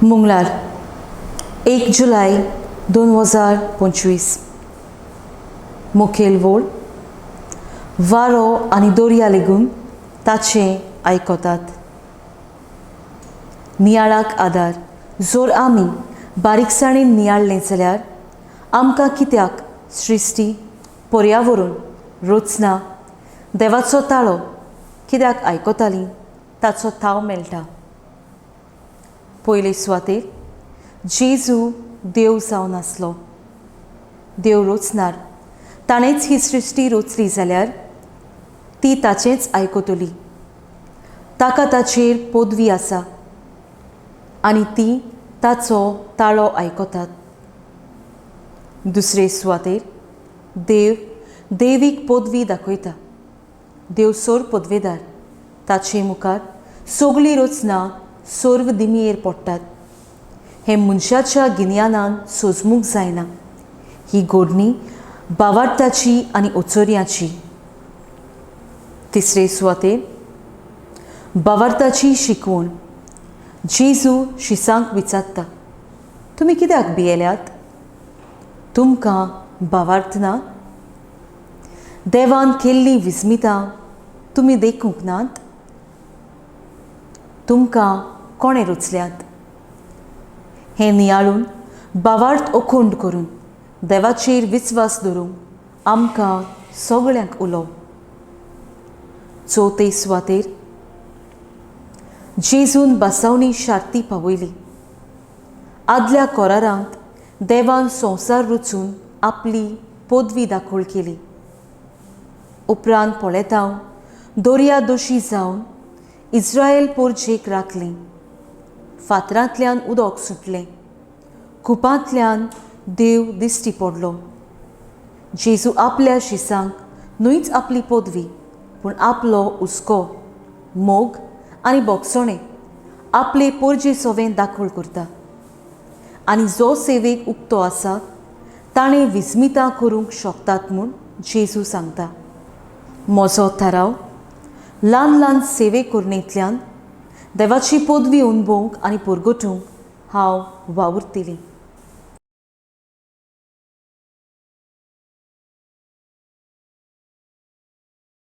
मंगळार 1 जुलय 2025 मुखेल वोळ वारो आनी दर्या लेगून ताचें आयकतात. नियाळाक आदार जोर आमी बारीकसाणेन नियाळ्ळें जाल्यार आमकां कित्याक सृश्टी, पर्यावरण, रचना, देवाचो ताळो कित्याक आयकतालीं ताचो थाव मेळटा. पयले सुवातेर जेजू देव जावन आसलो. देव रचणार ताणेंच ही सृश्टी रचली जाल्यार ती ताचेंच आयकतली. ताका ताचेर पदवी आसा आनी ती ताचो ताळो आयकतात. दुसरे सुवातेर देव देवीक पदवी दाखयता. देव सोर पदवेदार, ताचे मुखार सगळी रचना सर्व दिमीयेर पडटात. हें मनशाच्या गिन्यानान सोजमूक जायना. ही घडणी भावार्थाची आनी ओचोऱ्याची. तिसरे सुवातेर भावार्थाची शिकवण. जेजू शिसांक विचारता, तुमी कित्याक भियेल्यात? तुमकां भावार्थ ना? देवान केल्लीं विस्मितां तुमी देखूंक नात? तुमकां कोणें रचल्यात? हें नियाळून भावार्थ अखंड करून देवाचेर विस्वास दवरूंक आमकां सगळ्यांक उलो. चवथे सुवातेर जेजून बसवणी शार्ती पावयली. आदल्या कोरारांत देवान संवसार रचून आपली पदवी दाखोळ केली. उपरांत पळेतांव दर्या दोशी जावन इस्रायल पोरचेक राखलीं. फातरांतल्यान उदक सुटलें. कुपांतल्यान देव दिश्टी पडलो. जेजू आपल्या शिसांक न्हूच आपली पदवी पूण आपलो हुस्को, मोग आनी बोगसणें आपले पोरजे सोवें दाखोळ करता. आनी जो सेवेक उक्तो आसा ताणें विस्मितां करूंक शकतात म्हूण जेजू सांगता. म्हजो थाराव ल्हान ल्हान सेवे करणेंतल्यान देवाची पदवी अणभवूंक आनी परगटूंक हांव वावुरतलें.